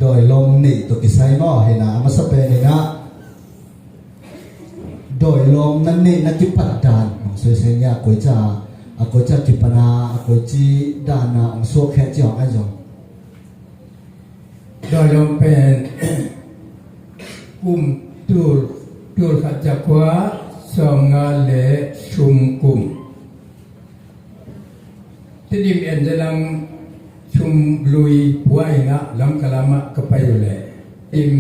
โดยลมนี่ตัวกิไซนอเห็นนะมาสเปนนะโดยลมนั่นนี่นักกิปัดดานของเสียเนี่ยกุยจ่ากิปนากุยจีดานาของสัวแค่จีของไอ้จงโดยลมเป็นตูลขัดจักวาสองงานเละชุมกุมที่ดิมเอ็นจะลังชุมลุยปัวเองนะลำกะลามะก็ไปอยู่เลยอิม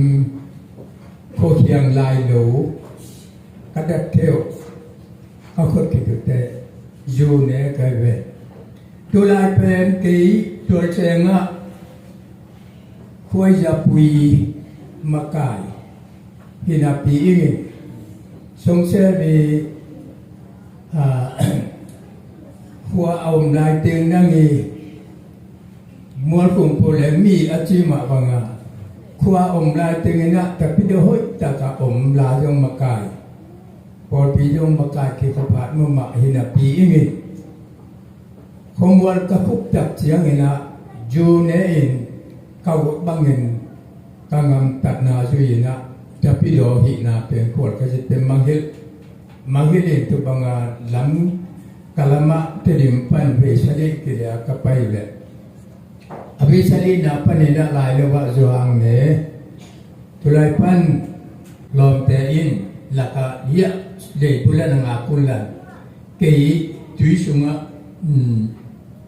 โคเคียงลายโหลกระดับเที่ยวเอาคนกิจเตะอยู่เนี่ยกันเว้ตัวลายเป็นกี่ตัวเชงอ่ะควายจะปุยมากายพินาปีอิงสงเสบีหัวเอาลายเตียงนั่งอีมัวคงโปเลมีอาชีมาบังอาขัวอมลายเตียงนะแต่พิเดหอยแต่กับอมลายงมากายพอพิยงมากายที่เขาผ่านเมื่อมาหินาปีอิงคงวันกระพุกจับเสียงนะจูเนอินเขาบังเงินกังำตัดนาจุยนะจะพิโดหินาเป็นขวดก็จะเป็นมังฮิลตุบังอาลำกะละมะเตดิมปันเวชลิกิริยากไปเลยอภิชลินาปันนินาลายเลวะจวงเนตุลายปันลอมเตอินลักะยะเดบุลนังอาคุลลันเกยตุยสุงะ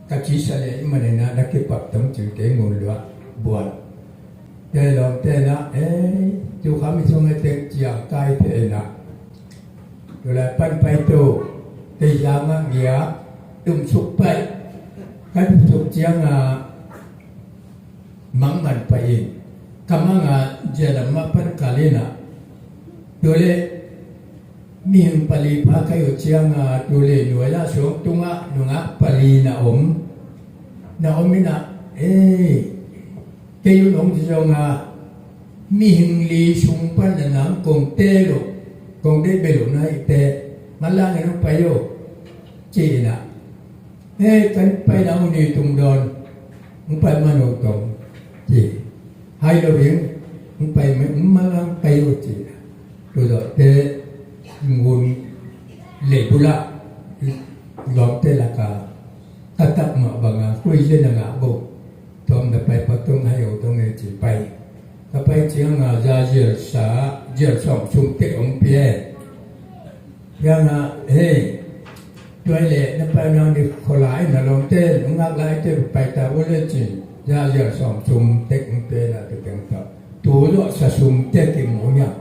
กัจจิสเลมันนะนักปับตั้งจุดเกงงูลวะบัวเตลอมเตนะจูขามิสงเตจียกายเตนะตุลายปันไปโตตียามังเกียตุ้มสุกไปกันสุกเจียงมังมันไปกำมังเจริญมาพันกาลินะโดยมีหิมปลีพาใครอยู่เชียงโดยหน่วยละสงตุงะหนุ่งปลีนะอมมินะเกยุนองที่จงมีหิมลีชุมปันนังกงเตโลกงได้เบลุนะอีเตมันล่างให้น้องไปโยจีนะกันไปดาวนี่ตุงดอนมึงไปมาโนตงจีให้เราเรียนมึงไปมาล่างไปโยจีนะดูดอเตงูเล็บุละหลอมเตละกาตัดมาบางคุยเล่นงาบุตอมจะไปปัตตงให้เอาตรงนี้จีไปถ้าไปเชียงจะเจียสาเจียสองชุมเตองเปียยังด้วยเละนั่นไปนอนดิขลายนั่นลงเต้นงักลายเต้นไปแต่ว่าเล่นจียาเยอะสองชุมเต็กเต้นอะไรต่างๆตัวโลสชุมเต็กกิโมเนี่ย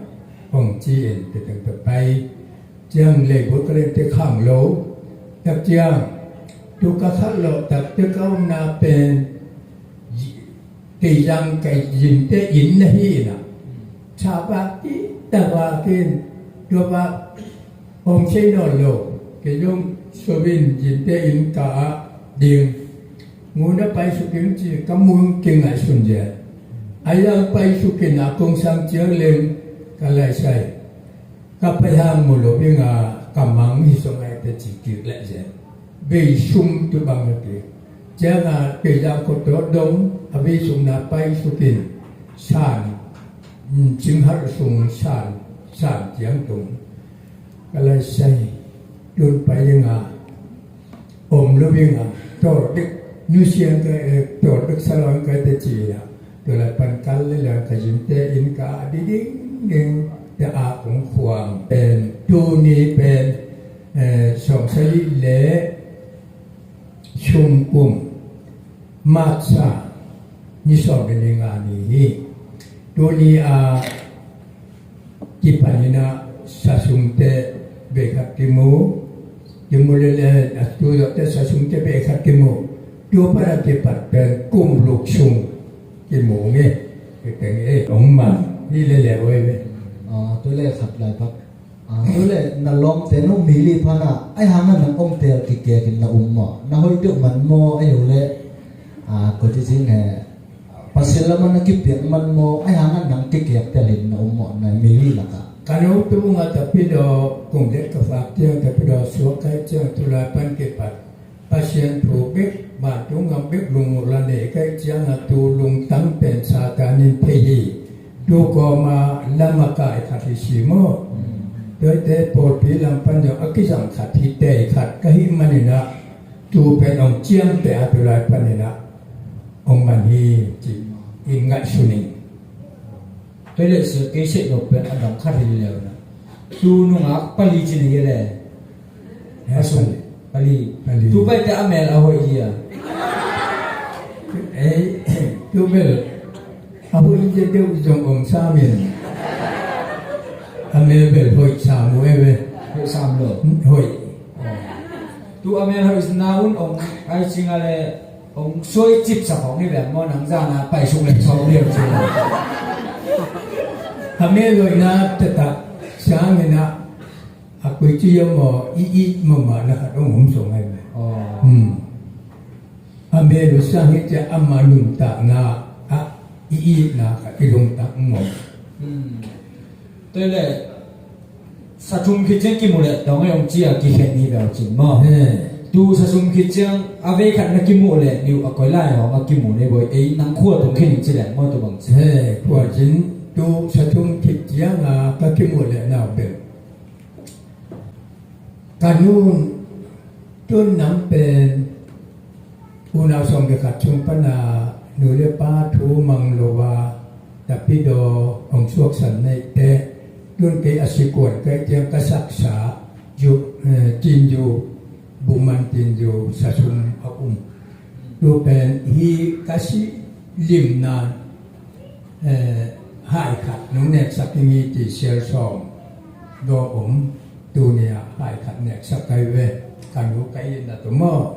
ของจีนต่างๆไปเจียงเล็กบุตรเล่นเตะข้างโลแต่เจียงทุกข์ขัดโลแต่เตะเขาหน้าเป็นกี่ยังกี่ยินเตะยินนะฮีนะชาวบ้านที่แต่ว่ากินตัวว่าองค์เชนโลเกี่ยงสวินยินเตอินกาดิ่งงูน่ะไปสุกินจีกำมุงเก่งไอ้สุนเจไอ้ยังไปสุกินนักกงสังเจียงเล่มกันเลยใช่กับไปทางมุลบิงกำมังฮิสงไอ้เตจิกิเลเจเบยชุมตุบังเกเจ้าเกี่ยงกดดงอภิสุนน่ะไปสุกินชานจิงหารสุงชานเจียงตงก็เลยใช่โดนไปยังอมลูกยังตัวเด็กนิวเซียนก็ตัวเด็กสลอนก็เตจีนะตัวละปันกันเลยละก็ยินเตอินกาดิ้งจะอาของขวางเป็นตัวนี้เป็นสองสลิเละชุมกุมมาซานี่สองเป็นงานนี้ตัวนี้กิปันนะสะสมเตเบคักกิโมยังมุลเลตัวดอกเตสะสมเตเบคักกิโมตัวปาราเกปัดเป็นกุมลูกชุมกิโมเงี้ยเป็นองมันนี่เลยแหละเว้ยตัวเลขขัดลายพักตัวเลขนั่นล้อมแต่นุ่มมีรีพานะไอ้หางนั้นองเตลกิเกกินละหมอน่าห้อยดุมันโมไอ้อยู่เลยก็ที่จริงแห่ภาษาละมันกิเปียกมันโมไอ้หางนั้นนังกิเกเตลินละหมอในมีรีละกันkalau tu tapi dah kongdet ke fakir tapi dah suakai je tu lapan kepat pasien probek batung ngambek lungulane kai chiang atu lung tang pen satanin pehi do koma lama kai khatisimo doi te por pi lam pan jo akisam khati te khat kahi manina tu pen ong chiang te atulai panina ong mani chi ingat suning tôi lại sửa cái chuyện độc quyền ăn đóng khát thì liều nè tu nung ác pali chỉ này cái asu pali tu bây giờ amel ở hội gì à ấy tu bel abu je deu jong ong sa min ame bel hoi sa mu eve hội sam lửa hoi tu amel hội naun ông ai chính là ông xôi chip sập phóng như vậy mà nắng ra là bảy sung lên sau liều chứ ame loi na tata sa me na aku chi yo mo i ma na ha dong hom so ngai me ame lo sa he cha amma lum ta na a i na ka i lum ta mo tôi lại sa chung khi chơi kim một lệ đó ngay ông chia kỳ hẹn đi vào chỉnh mò tu sa chung khi chơi ave khăn na kim một lệ điều ở coi lại họ kim một này bởi ấy nắng khua tổng khi chỉ để mò tôi bằng he kwa jin tu sa chung ki chia na ka ki mo le na be kanun tun nam pen una som be ka chung pa na nu le pa thu mang lo wa tapi do ong suak san nei te tun ke asikon ke tiang ka saksa ju tin ju buman tin ju sa chung a tu pen hi kasi lim na hai khát nung nẹt sắc kinh chỉ xel sòng do tu nia hai khát nẹt sắc cái về càng lúc cái là tụi mò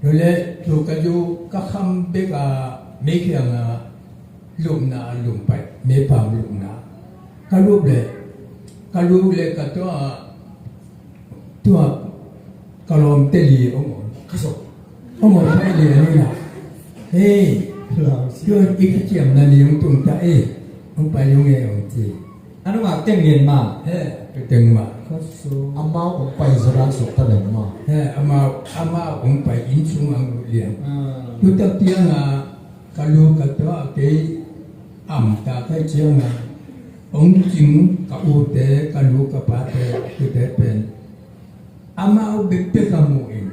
rồi lệ tu cái du các khăm biết à mấy cái lùm phải mấy phàm lùm na cái lúc lệ cái tua cái lom tê li ông phải li này nè hey chưa ít cái chuyện là liếng tụng ta ông phải liếng nghe ông chị anh mà tiếng liền mà cái tiếng mà amma ông phải ra sụt ta đấy mà ama ông phải in xuống ông liếng tôi tập tiếng à cái lúc cái đó cái ta cái tiếng à ông chính cái u tế cái lúc cái bát tế cái tế pen ama ông biết cái mũ in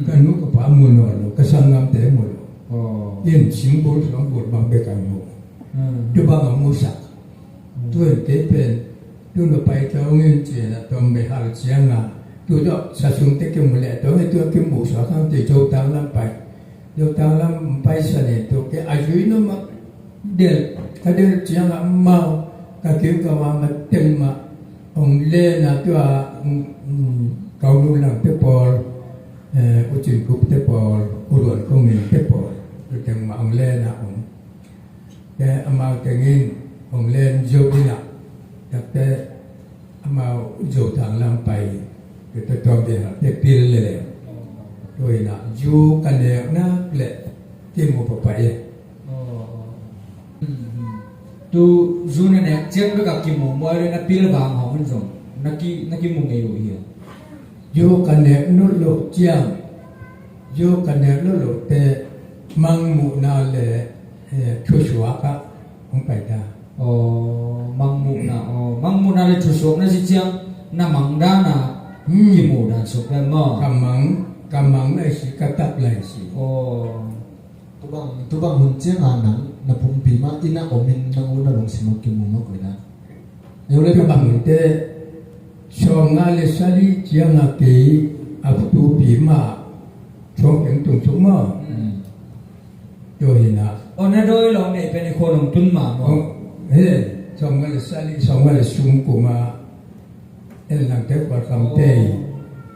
cái lúc cái bát mũ nó cái sang ngắm tế mũ yên chính bố sống bột bằng bề cạnh mũ tôi bằng ông mũ sạc tôi tế pen tôi nó bay cho nguyên chuyện là tôi mới học chiang à tôi đó sa xuống tế cái mũ lệ tôi cái mũ sạc không thì châu tăng lắm bay sa này tôi cái ai dưới nó mà để cái điều chiang là mau cái kiểu cái mà tên mà ông lên là tôi cầu luôn làm tế bò của chuyện cục tế bò của luật công nghiệp tế bò cái mà ông lên là ông cái mà cái nghìn ông lên vô đi nào cái mà vô thằng làm bài cái tôi cho về cái pin lên rồi là vô cái này nó lệ cái một bài tu du này chết với cả kim mũ mới đây là pil vàng họ vẫn dùng nó kim mũ nghề rồi hiểu vô cái này nó lộ chiang vô cái này nó lộ tệ mang mũ nào lệ chua chua cả không phải ta mang mũ nào là chủ số nó gì chiang na mang đa na kim mũ đàn số cái mò cầm mắng này chỉ cắt tắt lại chỉ tu bang hun chiang nang na pum pi ma ina omin nang una long simo ki mu ma ko na yo le bằng te so nga le sali chiang a ke a tu pi ma chong yang tung chung ma yo hina nó đôi lòng này bên khô lòng tuân mà he so nga le sali so nga le sum ku ma el nang te kwa kam te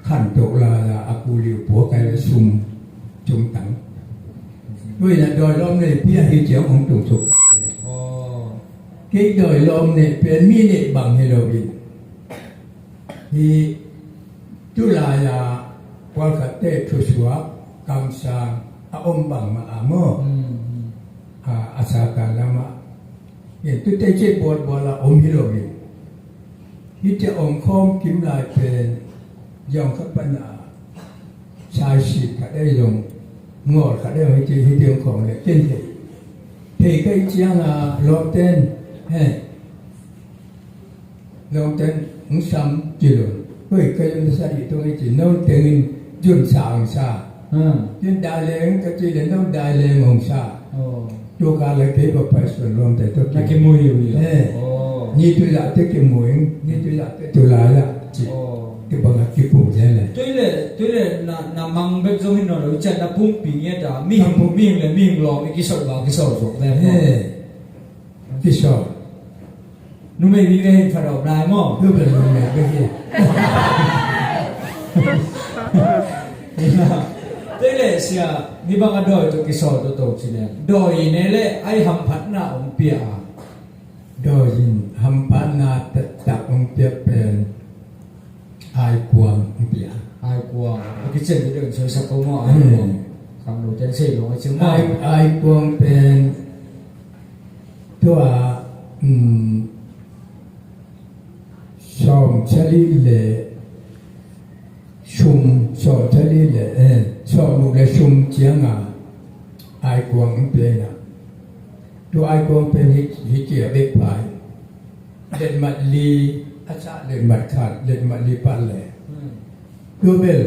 khan to la aku liu po kai le sum chung tangด้วยนะโดยลมเนี่ยพี่ให้เจ้าของตุ่มสุกcái đời lom nàyเป็นมีเนี่ยbằngให้เราอีกที่จุฬาลาวัลคัตเต้ทุสวะกังสางอาอมบังมาอาโมอาสาการละมาเนี่ยตุเตเจบอดบอลาอมให้เราอีกที่จะอมคอมกิมลายเป็นยองขับปัญหาชา sai xịt cả đây dùng ngọt cả đây hay chỉ hay tiếngของเลยtrên thì cái chiang là lom tên he lom tên cũng sắm chỉ rồi với cái chúng ta đi tôi chỉ nấu tên dùn sang sa dùn đại lên cái chỉ đến nấu đại lên mong saตัวการเลยที่บอกไปส่วนรวมแต่ตัว นักกิมวยอยู่ นี่ตัวละที่กิมวยนี่ตัวละตัวละละจีที่บอกว่ากิปุ่มใช่เลย ตัวเลยนามังเบ็ดจงหินหน่อยจัดนับพุ่งปีเงี้ยจ้ามีเลยมีหลอกกิโซจบได้ที่ชอบ นุ่มไม่มีเลยฝาดอกได้มั้ง รูปเป็นรูปแบบไม่ใช่ ตัวเลยเสียนี่บางอันดอยตัวกิโซตัวโตสิเนี่ยดอยเนี่ยเลยไอ้หำพัดหน้าองเปีย โดยยินทำปานาตักองเปียเป็นไอกวางองเปีย ไอ้กวางกิเจนเรื่องช่วยสักกว่าไอ้กวางคำรู้จังเสียลงไอ้เชื่อมั่น ไอกวางเป็นตัวชมเชลีเลชุมชมเชลีเลชมมุเลชุมเจียงอ่ะไอกวางองเปียนะตัวไอกวางเป็นฮิเกียเด็กไปเล่นมัดลีอาจารย์เล่นมัดขาดเล่นมัดลีปันเลยดูเบล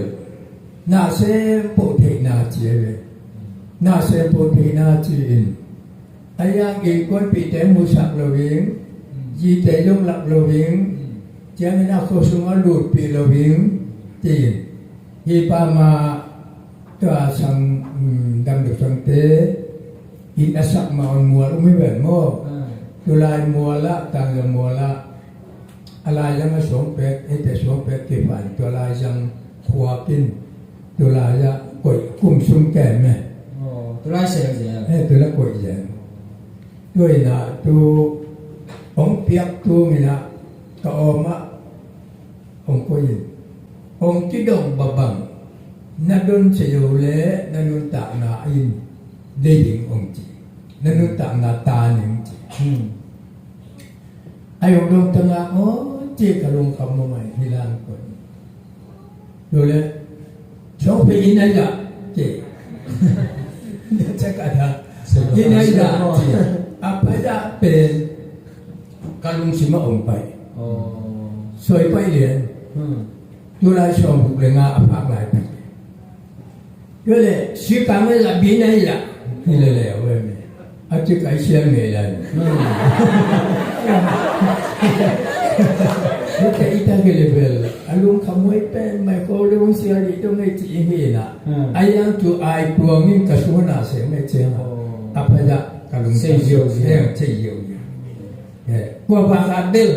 น่าเสพโปเทนาเจียเลยน่าเสพโปเทนาจีนไอ้ยังอีกคนปีแต่มุสักเราเองยีแต่ลงหลักเราเองเจ้าหน้าโคสุงอลูดปีเราเองจีนยีปามาตัวสังดังดุสังเตอินอสักมาอนมัวรู้ไม่แบบมั่วตัวลายมัวละต่างกับมัวละอะไรยังไม่สมเป็ดไอ้แต่สมเป็ดเก็บผ่านตัวลายยังขวากินตัวลายจะกดคุ้มซุ่มแก่ไหม ตัวไล่เสียเสีย ตัวละกดแย่ด้วยนะตัวองเปียกตัวมีนะก็ออกมาองก็ยินองที่ดงบบังนัดนเสียวเละนัดนตาหนาอินได้ยิงองจีนัดนตาหนาตาหนึ่งจีไอ้องลงตั้งอ่ะโอ้เจ๊กลงคำมาใหม่ที่ล่างก่อนดูเลยชอบไปยินอะไรเจ๊จะกระทำยินอะไรเจ๊apa dah pen kalung sima om pai soi pai lian tu lai som buk lenga apa lai pai tu le si kami la bin ai la ni le le awe me aje kai sian me la Kita ita ke level alung kamoi pen mai ko lung sia di tu ngai chi hi na ayang tu ai puangin kasuna se me cheng apa dah kalung sejauh yang sejauh gua bakal bil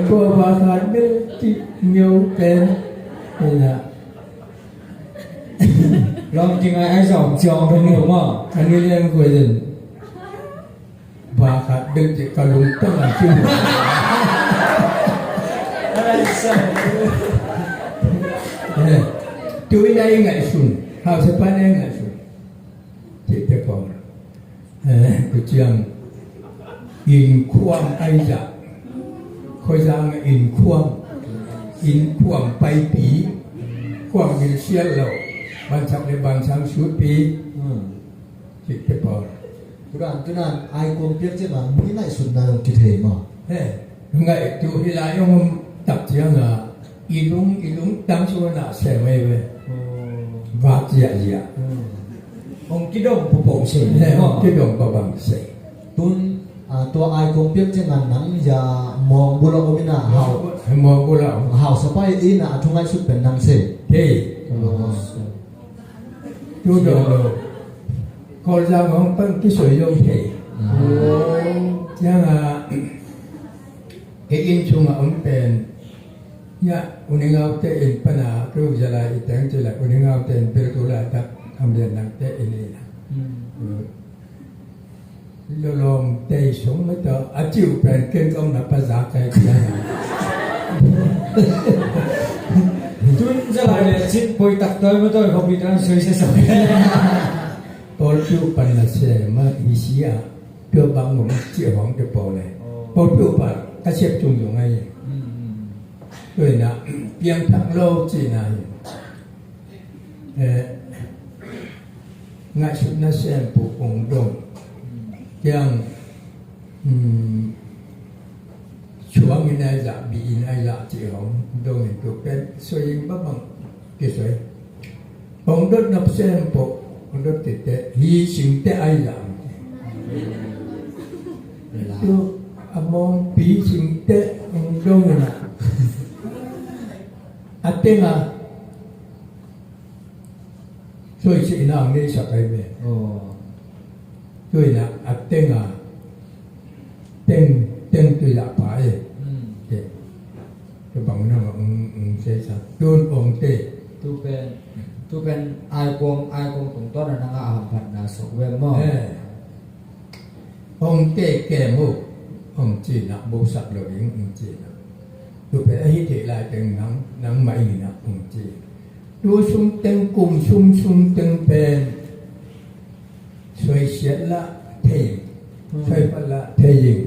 gua bakal bil nhiều tên là ลองจริงไอ้สองจองเป็นหนูมั้ง anh ấy em quên rồi bakal bil chỉ kalung tengah cuma tu ini ngai sun hal sepanjang ngai sun kita kau kuciang in kuang aja kau jangan in kuang pai pi kuang Malaysia lo bangsa le bangsa supi kita kau ตุนันไอ้กวงเปียกเจ้าบ้านมีไหนสุดนายองกิเทมา ngai tu hilayong tak jangan ilung tam suana sewe vác dạ ông cái đồng bộ bộ xỉ này họ cái đồng bà bằng sỉ ตุนตัวไอ้กวงเปียกเจ้าบ้านนั้นอย่ามองบุรุษมินาเฮา mò cô lão เฮาสบายอีน่ะทุ่งไอ้สุดเป็นนางเส thì chú đồ con ra ngón phân cái sợi dâu thì chẳng cái in chung ông tên ya uning ngau te in pana tu jala itang jala uning ngau te in pertula tak ambian nak te ini lah lolom te sung mới to achiu pen ken công na paza kai kia tuân ra lại để chít bồi tắc tới với tôi không bị trans suy sẽ sập Paul tu pan na se ma isia tu bang mong chia hong te Paul le Paul tu pa ta xếp chung dùng ngay ด้วยนะเพียงทั้งโลกจีนายง่ายสุดนะเส้นปูองดงยังช่วงนี้จะบีนายละจีของดงตัวเป็นสวยยิ่งบ้างกี่สวยองดงนับเส้นปูองดงติดแต่ฮีสิงแต่ไอละตัวอมองปีสิงแต่องดงนะอัตเตงะช่วยสิ่งนั้นนี่สักไอ้เบ้ช่วยนะอัตเตงะเต็งตัวอยากไปเด็กจะบังนั่งเสียสักโดนองเตtuเป็นai kong tong to na nga aham phat na sok we mo องเตแก่มุกองจีนะบุษักเหล่านี้องจีนะดูเป็นอหิเทลายเป็นนังไม่นะองจีดูชุมเต็งกลุ่มชุมเต็งเป็นช่วยเสียละเทช่วยพละเทยิง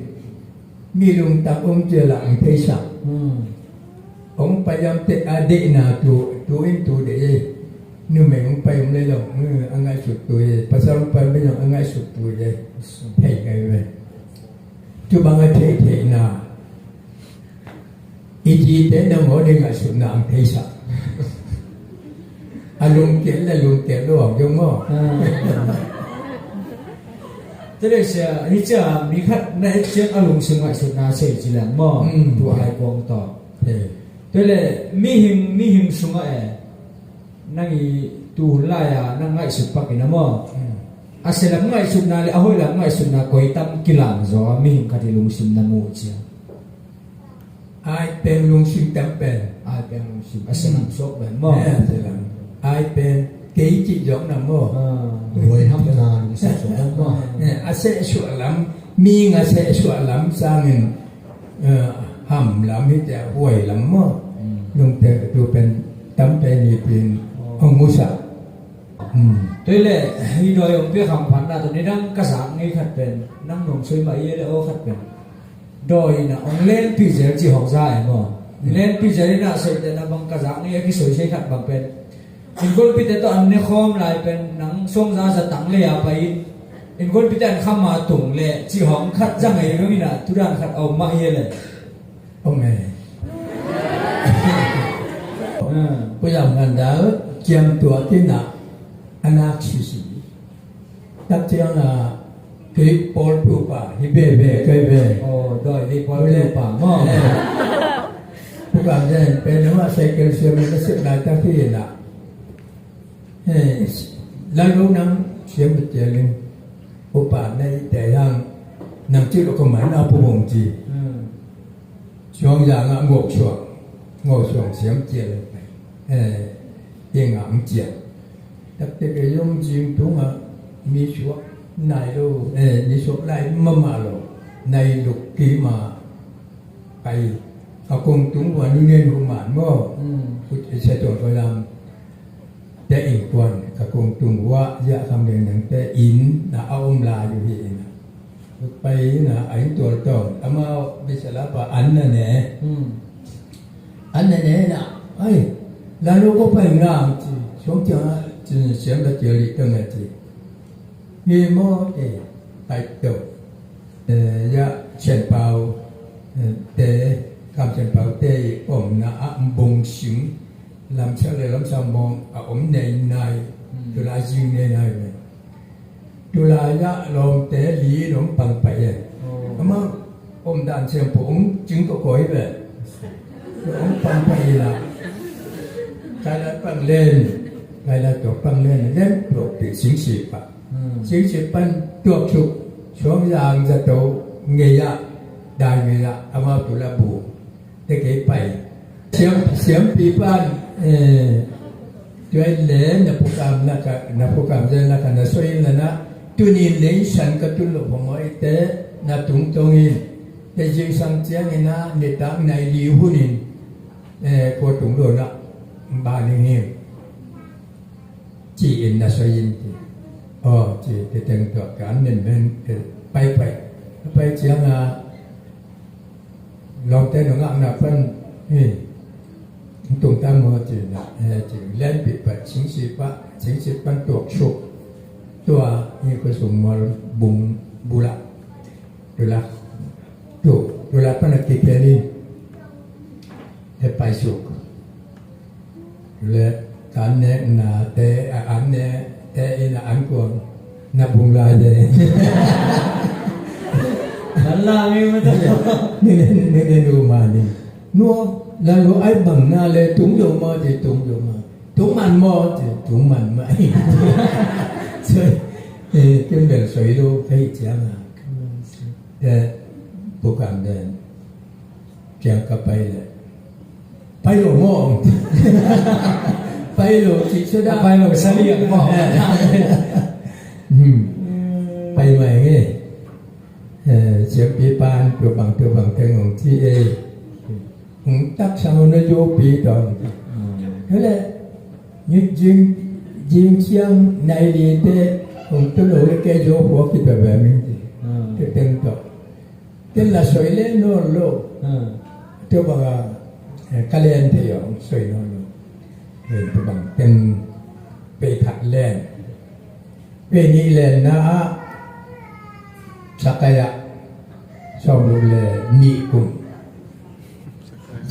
มีลุงตาองเจละองเทสักองพยายามเตะอดีนาตัวอินตัวเดย์นึกไม่องไปองเลยหรอกอังไงสุดตัวภาษาองไปไม่ยอมอังไงสุดตัวเดย์เฮ้ยไงเว้ยจุบังเทนาอีจีเตนโมเดงสุดนามเทสักอารมณ์เกี่ยวและลุงเกี่ยวระหว่างยงมั่ว这里是你讲，你看那一些阿龙生活是拿谁质量么？都爱光到。对嘞，米行生活哎，那你都来啊，那爱สุดปักนะ么？อาเสลัง爱สุดนาเลยอาหอยลัง爱สุดนาคอยตั้มกิลังจ้ะ米行คดีลุงซิมนามูจ้ะไอเป็นลุงซิมตั้มเป็นไอเป็นลุงซิมอาเสลังซอกแบบ么？ไอเป็นเกจิจงนะ么？รวยทำงานสะสมแล้วก็อาเสชวลำมีอาเสชวลำสร้างห้ำลำที่จะห่วยลำมั่วลงแต่ดูเป็นตั้มเป็นนี่เป็นองมุสาด้วยเลยฮีโดยองค์เพื่อคำพันธ์ตัวนี้นั่งกระสังนี่ขัดเป็นนั่งหนุ่มช่วยมาเยอะเลยโอ้ขัดเป็นโดยนะองเล่นพิจารณาจีของใจมั่วเล่นพิจารณาเสร็จแต่นะบางกระสังนี่ที่สวยใช้ขัดบางเป็นอินคนพิจารณาอันนี้ข้อมลายเป็นหนังส่งซาสตังเลยอะไปอินคนพิจารณาข้ามาตุ่งเลยจีของขัดจังไงก็มีนะทุกด้านขัดเอามาเยอะเลยโอ้ไงพยายามกันแล้วเจียมตัวที่หนักอนาคตสิตัดเจียงอ่ะคือปอลปูป่าฮิเบเบเคยเบโอ้โดยที่ปอลปูป่ามั่งพวกเราเนี่ยเป็นว่าไซเคิลเชื่อมันก็สึกได้ตั้งที่น่ะแล้วรู้น้ำเชื่อมเจริญปูป่าในแต่ยังนำชื่อเราก็หมายเอาผู้วงจีช่วงอย่างงอกช่วงเสียมเจริญไปยังงามเจียแต่เด็กยงจิงตรงมีช่วงในรูมีช่วงในมาโลในลูกกีมาไปเอาคงตรงวันนี้เนี่ยรู้หมาเมื่อพุทธเจ้าตรัสไว้แล้วแต่อีกวันกับคงตรงว่าอยากทำเรื่องนั้นแต่อินน่ะเอาลาอยู่ที่น่ะไปน่ะไอ้ตัวโตอามาบิสลาปะอันนั่นเนี่ยอันนั่นเนี่ยน่ะไอ้แล้วเราก็ไปงานจีช่วงจัง真想到这里等下子，月末的来到，也钱包，的咁钱包的，我们那梦想，諗出嚟諗上望，我們內就來住內嘅，就來一浪的里浪崩敗嘅，咁啊，我們但係我們整個改嘅，我們崩敗啦，再來崩lênไงล่ะตัวปังเล่นเล่นปลุกติดสิงสีปะสิงสีปันตัวชุกช่วงยางจะโตเงียได้เงียอามาตุลาบูได้เก็บไปเสียงปีปันด้วยเล่นนับพกามนับพกามจะนักนัสวยนั่นนะตุนีเล่นฉันก็ตุลผมว่าเตะนับตรงนี้แต่จริงสังเจียงนะเด็กตั้งในลิวหุ่นพอตรงโดนละบ้านนี้จีนนะสวยจีจีที่แต่งตัวกันเน้นไปเชียงลองเต้นหนังนับเพิ่น ตรงตั้งมือจีนะจีเล่นปิดปัดชิงสีปะชิงสีปันตัวชุกตัวนี่ก็สมมติบุงบุระดูละดูละปันกิจนี้ให้ไปสุกเลยการเนี้ยนาแต่อันเนี้ยแต่อินาอันก่อนนับบุงลายเลย นั่นล่ะไม่มาตั้ง นี่ดูมานี่นัวแล้วไอ้บังหน้าเลยตุ้งโยมาจีตุ้งโยมาตุ้งมันมอจีตุ้งมันไม่ใช่根本谁都可以讲啊，不敢的讲个白的，白有梦，白有几出的，ไปหลงเสลียงบอก ไปใหม่ไงเสียงปีปานตัวบางเทงของที่ผมตักสาวนโยปีตอนนั่นแหละยิงเชียงในดีเตผมตัวโลเกโยหัวคิดแบบนี้เต็มตัวเต็มละสวยเลยโน่โลตัวบางกะเลียนเที่ยวสวยโน่โลตัวบางเป็นไปถัดแลนเวนีแลนนะสักยะชอบดูแลนิกุม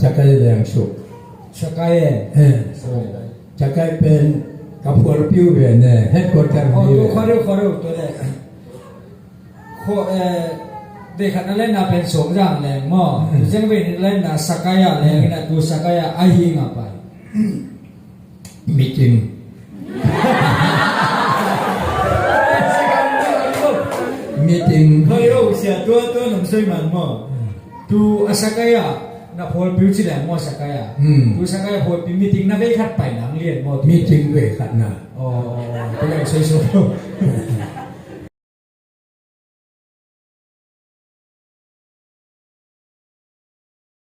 สักยะแรงสุข สกาย สักยะเป็นกับพวกผิวเป็นเฮดคอร์เตอร์ อ๋อ นี่ ตัวขอรู้ตัวแรกเด็กนั้นเล่นน่ะเป็นสมรังแรงหม้อจังเป็นเล่นน่ะสกายะแรงน่ะตัวสกายะไอหิงอ่ะไป มีจริง มีจริง เคยรู้เสียตัวหนุ่มสวยมันหม้อตัวสกายะน่ะพอผิวสิแหลมหม้อสกายะตัวสกายะพอผิวมีจริงน่ะได้คัดไปหนังเรียนหม้อ มีจริงด้วยขัดหน้า อ๋อตัวอย่างสวย